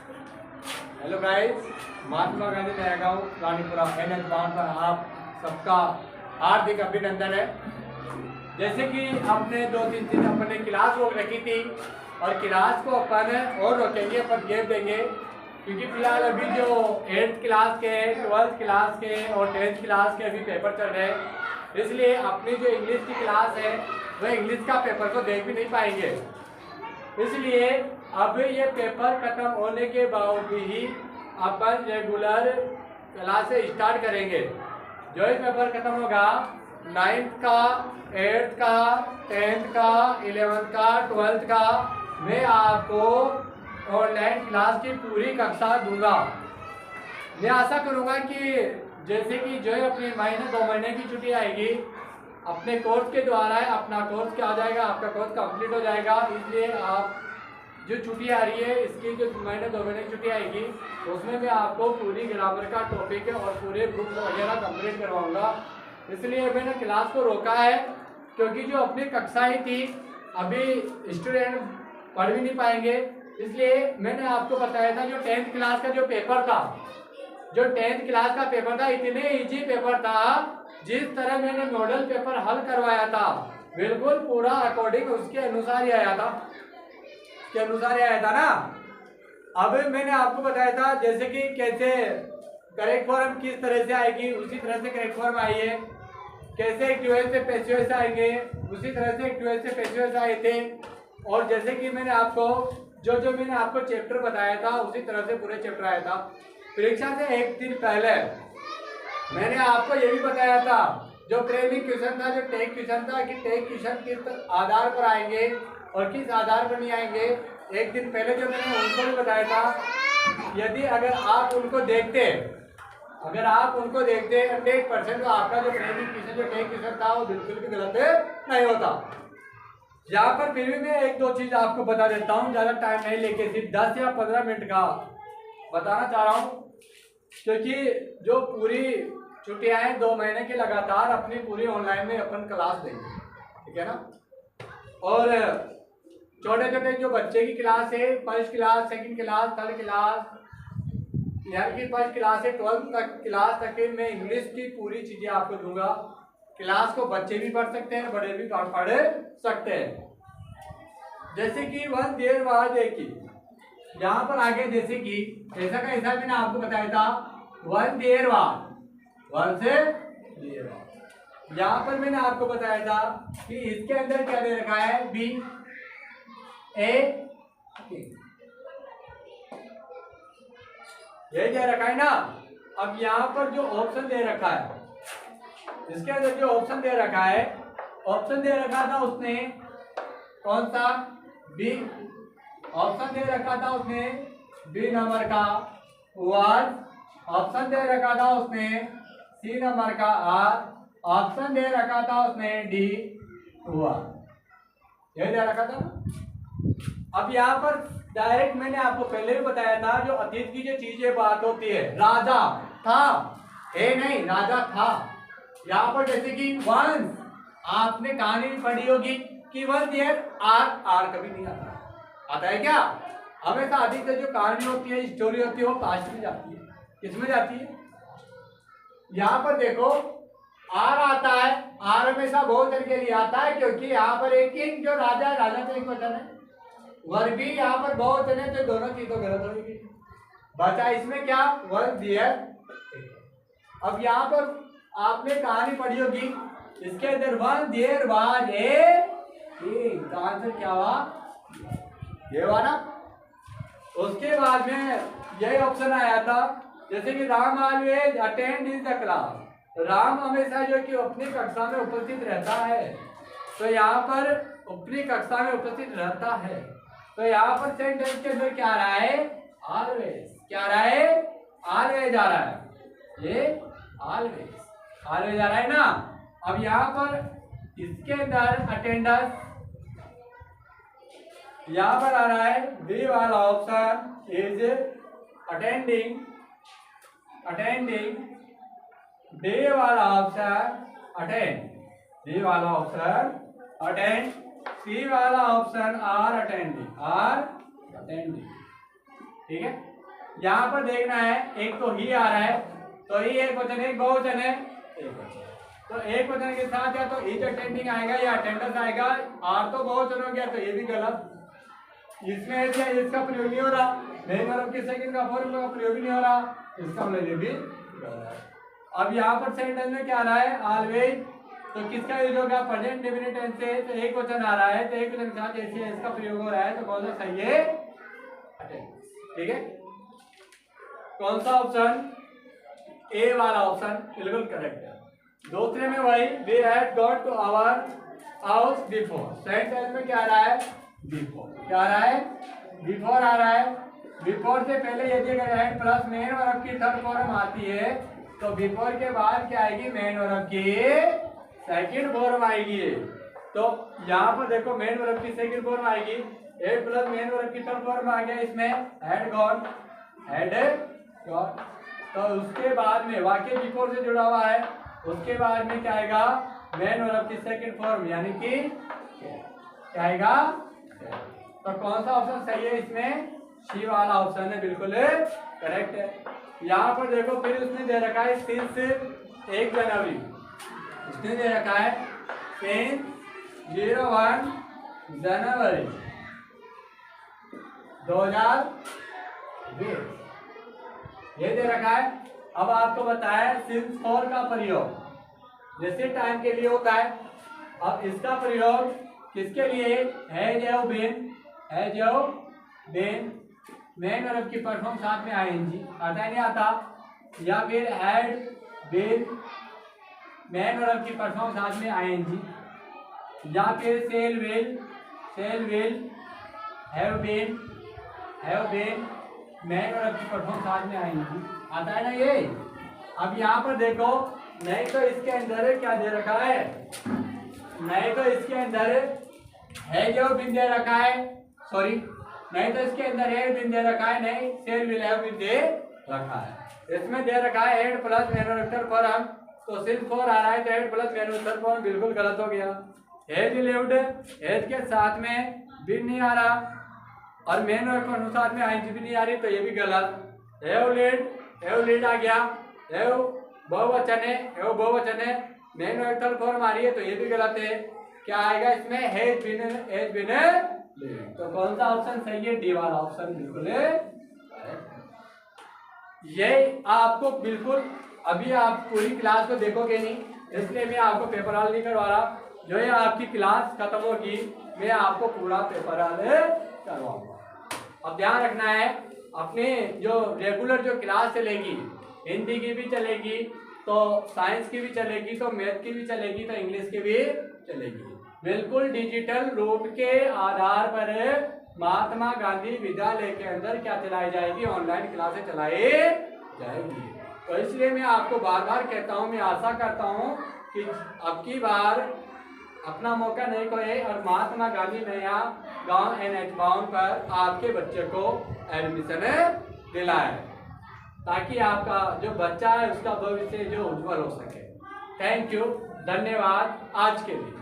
Hello guys, Mahatma Gandhi नया गांव Ranipura NH बावन पर आप सबका हार्दिक अभिनंदन है। जैसे कि आपने 2-3 दिन अपने क्लास रोक रखी थी और क्लास को अपन और रोकेंगे, अपन गैप देंगे क्योंकि फिलहाल अभी जो 8th क्लास के, 12th क्लास के और 10th क्लास के अभी पेपर चल रहे हैं, इसलिए अपनी जो इंग्लिश की क्लास है वह इंग्लिश का पेपर को देख भी नहीं पाएंगे। इसलिए अब ये पेपर खत्म होने के बाद ही अपन रेगुलर क्लास से स्टार्ट करेंगे। जो ही पेपर खत्म होगा 9th का, 8th का, 10th का, 11th का, 12th का, मैं आपको ऑनलाइन क्लास की पूरी कक्षा दूंगा। मैं आशा करूंगा कि जैसे कि जो है अपनी महीने 2 महीने की छुट्टी आएगी, अपने कोर्स के द्वारा अपना कोर्स क्या हो जाएगा, आपका कोर्स कंप्लीट हो जाएगा। इसलिए आप जो छुट्टी आ रही है, इसकी जो महीने 2 महीने की छुट्टी आएगी उसमें मैं आपको पूरी ग्रामर का टॉपिक और पूरे बुक वगैरह कंप्लीट करवाऊंगा। इसलिए मैंने क्लास को रोका है क्योंकि जो अपनी कक्षाएं थी अभी स्टूडेंट पढ़ भी नहीं पाएंगे। इसलिए मैंने आपको बताया था जो 10th क्लास का जो पेपर था, जो 10th क्लास का पेपर था, इतने इजी पेपर था। जिस तरह मैंने मॉडल पेपर हल करवाया था बिल्कुल पूरा अकॉर्डिंग उसके अनुसार ही आया था, के अनुसार ही आया था ना। अब मैंने आपको बताया था जैसे कि कैसे करेक्ट फॉर्म किस तरह से आएगी, उसी तरह से करेक्ट फॉर्म आई है। कैसे एक्टिव से पैसिव आएंगे, उसी तरह से एक्टिव से पैसिव आए थे। और जैसे कि मैंने आपको जो मैंने आपको चैप्टर बताया था उसी तरह से पूरे चैप्टर आया था। परीक्षा से एक दिन पहले मैंने आपको ये भी बताया था जो प्रेमी क्वेश्चन था, जो टेक क्वेश्चन था, कि टेक क्वेश्चन किस आधार पर आएंगे और किस आधार पर नहीं आएंगे। एक दिन पहले जो मैंने उनको भी बताया था, यदि अगर आप उनको देखते 100% तो आपका जो प्रेमी क्वेश्चन, जो टेक क्वेश्चन था वो बिल्कुल भी गलत नहीं होता। यहाँ पर फिर भी मैं 1-2 चीज आपको बता देता हूँ, ज्यादा टाइम नहीं लेके, सिर्फ 10 या 15 मिनट का बताना चाह रहा हूँ क्योंकि जो पूरी छुट्टियां हैं 2 महीने की लगातार अपनी पूरी ऑनलाइन में अपन क्लास देंगे, ठीक है ना। और छोटे छोटे जो बच्चे की क्लास है, first class, second class, third class, यहाँ की फर्स्ट क्लास से 12th तक क्लास तक के मैं इंग्लिश की पूरी चीजें आपको दूंगा। क्लास को बच्चे भी पढ़ सकते हैं, बड़े भी पढ़ सकते हैं। जैसे कि वन देर बाद एक ही यहाँ पर आगे, जैसे कि ऐसा का ऐसा मैंने आपको बताया था, वन देर बाद, वन से देर बाद। यहाँ पर मैंने आपको बताया था कि इसके अंदर क्या दे रखा है, बी ए, ये क्या रखा है ना। अब यहाँ पर जो ऑप्शन दे रखा है, इसके अंदर जो ऑप्शन दे रखा है, ऑप्शन दे रखा था उसने कौन सा, बी। ऑप्शन दे रखा था उसने बी नंबर का वर्ड, ऑप्शन दे रखा था उसने सी नंबर का आर, ऑप्शन दे रखा था उसने डी वर्ड, यही दे रखा था ना। अब यहाँ पर डायरेक्ट मैंने आपको पहले भी बताया था, जो अतीत की जो चीजें बात होती है, राजा था, है नहीं, राजा था। यहाँ पर जैसे कि वंस, आपने कहानी भी पढ़ी होगी कि वंस देयर आर कभी नहीं आता है क्या। हमेशा अधिकतर जो कहानी होती है, स्टोरी होती है, वो पास्ट में जाती है। किसमें जाती है, यहाँ पर देखो आर आता है। आर हमेशा बहुवचन के लिए आता है क्योंकि यहाँ पर एक ही जो राजा है, राजा तो एक वचन है, वर्ग भी यहाँ पर बहुवचन है, तो दोनों चीज तो गलत होगी। बचा इसमें क्या, वन दियर। अब यहाँ पर आपने कहानी पढ़ी होगी, इसके अंदर वन देयर वाज ए, तो आंसर क्या हुआ, ये हुआ ना। उसके बाद में यही ऑप्शन आया था, जैसे कि Ram always attend in the class, Ram हमेशा जो कि अपनी कक्षा में उपस्थित रहता है। तो यहाँ पर अपनी कक्षा में उपस्थित रहता है, तो यहाँ पर सेंटेंस के अंदर क्या आ रहा है, ऑलवेज। क्या आ रहा है, ऑलवेज आ रहा है, ये ऑलवेज ऑलवेज आ रहा है ना। अब यहाँ पर इसके अंदर अटेंडेंस, यहाँ पर आ रहा है बी वाला ऑप्शन इज अटेंडिंग, डी वाला ऑप्शन अटेंड, डी वाला ऑप्शन अटेंड, सी वाला ऑप्शन आर अटेंडिंग, ठीक है। यहाँ पर देखना है, एक तो ही आ रहा है, तो ही एक वचन, एक बहुवचन है, एक वचन। तो एक वचन के साथ या तो इज अटेंडिंग आएगा या अटेंडेंस आएगा, आर तो बहुवचन हो गया, तो ये भी गलत। इसमें इसका प्रयोग नहीं हो रहा, मेन वर्ब के सेकंड का फॉर्म का प्रयोग नहीं हो रहा, इसका मतलब ये भी गलत। अब यहाँ पर सेंटेंस में क्या आ रहा है, ऑलवेज, तो किसका यूज होगा, प्रेजेंट डेफिनिट टेंस से, तो एक वचन आ रहा है, तो एक वचन के साथ ऐसे इसका प्रयोग हो रहा है, तो कौन सा सही है, अटेंडेंस। ठीक है, कौन सा ऑप्शन, ए वाला ऑप्शन बिल्कुल करेक्ट है। दूसरे में वही, we had got to our house before, sentence में क्या आ रहा है, बिफोर, क्या आ रहा है, बिफोर आ रहा है। बिफोर से पहले यदि अगर हैड प्लस मेन वर्ब की थर्ड फॉर्म आती है, तो बिफोर के बाद क्या आएगी, मेन वर्ब की सेकंड फॉर्म आएगी। तो यहाँ पर देखो मेन वर्ब की सेकंड फॉर्म आएगी, हैड प्लस मेन वर्ब की थर्ड फॉर्म आ गया इसमें, हैड गॉट, हैड गॉट। तो उसके बाद में वाक्य बिफोर से जुड़ा हुआ है, उसके बाद में क्या आएगा, मेन वर्ब की सेकंड फॉर्म, यानी कि क्या आएगा। तो कौन सा ऑप्शन सही है इसमें, सी वाला ऑप्शन है, बिल्कुल करेक्ट है। यहाँ पर देखो फिर उसने दे रखा है सिंस 1 जनवरी, उसने दे रखा है सिंस 01 जनवरी 2020, ये दे रखा है। अब आपको बताया सिंस फॉर का प्रयोग जैसे टाइम के लिए होता है, अब इसका प्रयोग किसके लिए, has have been, has have been, main verb की परफॉर्म साथ में आईएनजी आता है नहीं आता, या फिर हैड बीन, मेन वर्ब की परफॉर्म साथ में आईएनजी, या फिर shall will, shall will, have been, main verb की परफॉर्म साथ में आएंगी, आता है ना ये। अब यहाँ पर देखो, नहीं तो इसके अंदर क्या दे रखा है, नहीं तो इसके अंदर है जो बिन दे रखा है, सॉरी, नहीं तो इसके अंदर है बिन दे रखा है, नहीं सेल विल हैव बिन दे रखा है। इसमें दे रखा है हेड प्लस मैन्युफैक्चर फॉर्म, तो सिर्फ फॉर आ रहा है, तो हेड प्लस मैन्युफैक्चर फॉर्म बिल्कुल गलत हो गया। हेज लिव्ड, हेज के साथ में बिन नहीं आ रहा, और मेन वर्ब के अनुसार में आईएनजी भी नहीं आ रही, तो ये भी गलत। हैव लीड आ गया, हैव बहुवचन है, हैव बहुवचन है, मेन वर्ब थर्ड फॉर्म आ रही है, तो ये भी गलत है। क्या आएगा इसमें, हैज बीन लीड। तो कौन सा ऑप्शन सही है, डी वाला ऑप्शन बिल्कुल है। ये आपको बिल्कुल, अभी आप पूरी क्लास को देखोगे नहीं, इसलिए मैं आपको पेपर हॉल नहीं करवा रहा, जो है आपकी क्लास खत्म होगी मैं आपको पूरा पेपर हॉल करवाऊंगा। अब ध्यान रखना है, अपने जो रेगुलर जो क्लास चलेगी, हिंदी की भी चलेगी, तो साइंस की भी चलेगी, तो मैथ की भी चलेगी, तो इंग्लिश की भी चलेगी, बिल्कुल डिजिटल रूप के आधार पर महात्मा गांधी विद्यालय के अंदर क्या चलाई जाएगी, ऑनलाइन क्लासेस चलाई जाएगी। तो इसलिए मैं आपको बार बार कहता हूँ, मैं आशा करता हूँ कि अब की बार अपना मौका नहीं खोए और महात्मा गांधी नया गांव NH बाउंड पर आपके बच्चे को एडमिशन दिलाए, ताकि आपका जो बच्चा है उसका भविष्य जो उज्जवल हो सके। थैंक यू, धन्यवाद आज के लिए।